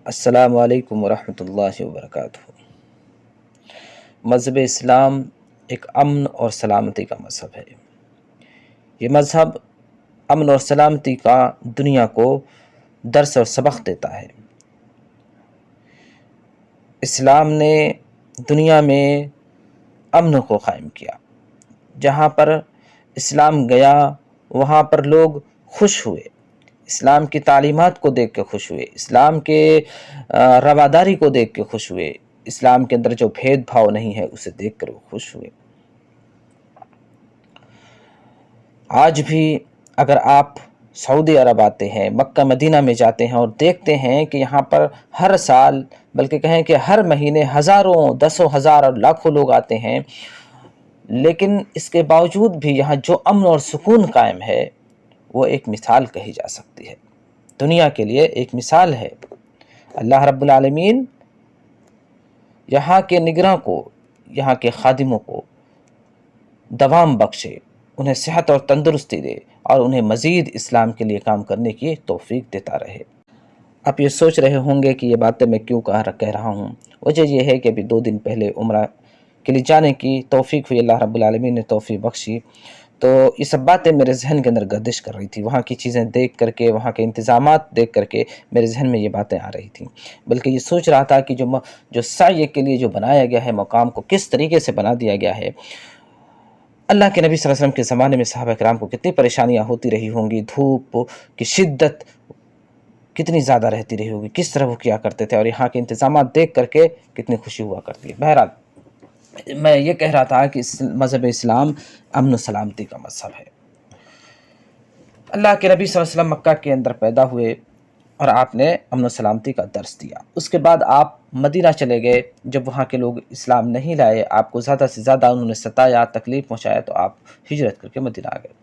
السلام علیکم ورحمۃ اللہ وبرکاتہ۔ مذہب اسلام ایک امن اور سلامتی کا مذہب ہے۔ یہ مذہب امن اور سلامتی کا دنیا کو درس اور سبق دیتا ہے۔ اسلام نے دنیا میں امن کو قائم کیا۔ جہاں پر اسلام گیا وہاں پر لوگ خوش ہوئے، اسلام کی تعلیمات کو دیکھ کے خوش ہوئے، اسلام کے رواداری کو دیکھ کے خوش ہوئے، اسلام کے اندر جو بھید بھاؤ نہیں ہے اسے دیکھ کر وہ خوش ہوئے۔ آج بھی اگر آپ سعودی عرب آتے ہیں، مکہ مدینہ میں جاتے ہیں اور دیکھتے ہیں کہ یہاں پر ہر سال بلکہ کہیں کہ ہر مہینے ہزاروں، دسوں ہزار اور لاکھوں لوگ آتے ہیں، لیکن اس کے باوجود بھی یہاں جو امن اور سکون قائم ہے وہ ایک مثال کہی جا سکتی ہے، دنیا کے لیے ایک مثال ہے۔ اللہ رب العالمین یہاں کے نگراں کو، یہاں کے خادموں کو دوام بخشے، انہیں صحت اور تندرستی دے اور انہیں مزید اسلام کے لیے کام کرنے کی توفیق دیتا رہے۔ آپ یہ سوچ رہے ہوں گے کہ یہ باتیں میں کیوں کہہ رہا ہوں۔ وجہ یہ ہے کہ ابھی 2 دن پہلے عمرہ کے لیے جانے کی توفیق ہوئی، اللہ رب العالمین نے توفیق بخشی، تو یہ سب باتیں میرے ذہن کے اندر گردش کر رہی تھی۔ وہاں کی چیزیں دیکھ کر کے، وہاں کے انتظامات دیکھ کر کے میرے ذہن میں یہ باتیں آ رہی تھیں، بلکہ یہ سوچ رہا تھا کہ جو سعی کے لیے جو بنایا گیا ہے مقام کو کس طریقے سے بنا دیا گیا ہے۔ اللہ کے نبی صلی اللہ علیہ وسلم کے زمانے میں صحابہ کرام کو کتنی پریشانیاں ہوتی رہی ہوں گی، دھوپ کی شدت کتنی زیادہ رہتی رہی ہوگی، کس طرح وہ کیا کرتے تھے، اور یہاں کے انتظامات دیکھ کر کے کتنی خوشی ہوا کرتی ہے۔ بہرحال میں یہ کہہ رہا تھا کہ مذہب اسلام امن و سلامتی کا مذہب ہے۔ اللہ کے نبی صلی اللہ علیہ وسلم مکہ کے اندر پیدا ہوئے اور آپ نے امن و سلامتی کا درس دیا۔ اس کے بعد آپ مدینہ چلے گئے، جب وہاں کے لوگ اسلام نہیں لائے، آپ کو زیادہ سے زیادہ انہوں نے ستایا، تکلیف پہنچایا، تو آپ ہجرت کر کے مدینہ آ گئے۔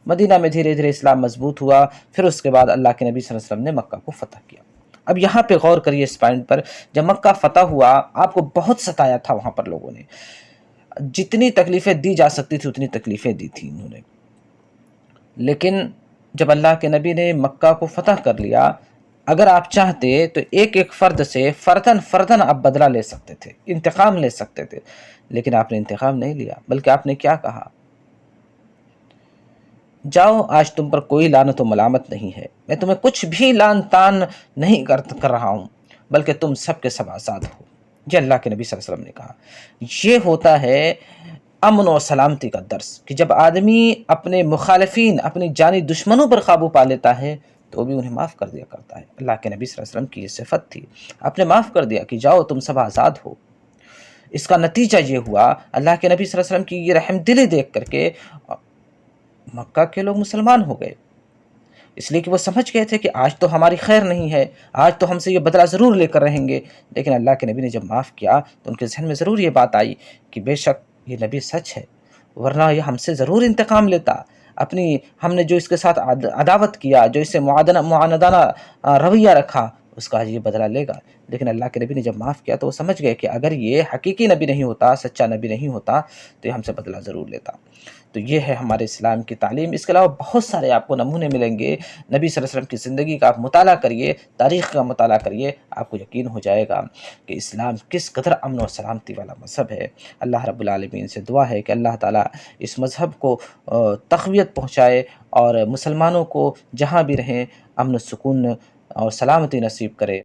مدینہ میں دھیرے دھیرے اسلام مضبوط ہوا، پھر اس کے بعد اللہ کے نبی صلی اللہ علیہ وسلم نے مکہ کو فتح کیا۔ اب یہاں پہ غور کریے اس پوائنٹ پر، جب مکہ فتح ہوا آپ کو بہت ستایا تھا وہاں پر لوگوں نے، جتنی تکلیفیں دی جا سکتی تھی اتنی تکلیفیں دی تھی انہوں نے، لیکن جب اللہ کے نبی نے مکہ کو فتح کر لیا، اگر آپ چاہتے تو ایک ایک فرد سے فردن آپ بدلہ لے سکتے تھے، انتقام لے سکتے تھے، لیکن آپ نے انتقام نہیں لیا، بلکہ آپ نے کیا کہا؟ جاؤ، آج تم پر کوئی لعنت و ملامت نہیں ہے، میں تمہیں کچھ بھی لعن طعن نہیں کر رہا ہوں، بلکہ تم سب کے سب آزاد ہو۔ یہ اللہ کے نبی صلی اللہ علیہ وسلم نے کہا۔ یہ ہوتا ہے امن و سلامتی کا درس، کہ جب آدمی اپنے مخالفین، اپنی جانی دشمنوں پر قابو پا لیتا ہے تو بھی انہیں معاف کر دیا کرتا ہے۔ اللہ کے نبی صلی اللہ علیہ وسلم کی یہ صفت تھی، آپ نے معاف کر دیا کہ جاؤ تم سب آزاد ہو۔ اس کا نتیجہ یہ ہوا، اللہ کے نبی صلی اللہ علیہ وسلم کی یہ رحم دلی دیکھ کر کے مکہ کے لوگ مسلمان ہو گئے، اس لیے کہ وہ سمجھ گئے تھے کہ آج تو ہماری خیر نہیں ہے، آج تو ہم سے یہ بدلہ ضرور لے کر رہیں گے۔ لیکن اللہ کے نبی نے جب معاف کیا تو ان کے ذہن میں ضرور یہ بات آئی کہ بے شک یہ نبی سچ ہے، ورنہ یہ ہم سے ضرور انتقام لیتا، ہم نے جو اس کے ساتھ عداوت کیا، جو اس سے معاندانہ رویہ رکھا، اس کا یہ بدلہ لے گا۔ لیکن اللہ کے نبی نے جب معاف کیا تو وہ سمجھ گئے کہ اگر یہ حقیقی نبی نہیں ہوتا، سچا نبی نہیں ہوتا، تو یہ ہم سے بدلہ ضرور لیتا۔ تو یہ ہے ہمارے اسلام کی تعلیم۔ اس کے علاوہ بہت سارے آپ کو نمونے ملیں گے، نبی صلی اللہ علیہ وسلم کی زندگی کا آپ مطالعہ کریے، تاریخ کا مطالعہ کریے، آپ کو یقین ہو جائے گا کہ اسلام کس قدر امن اور سلامتی والا مذہب ہے۔ اللہ رب العالمین سے دعا ہے کہ اللہ تعالیٰ اس مذہب کو تقویت پہنچائے اور مسلمانوں کو جہاں بھی رہیں امن و سکون اور سلامتی نصیب کرے۔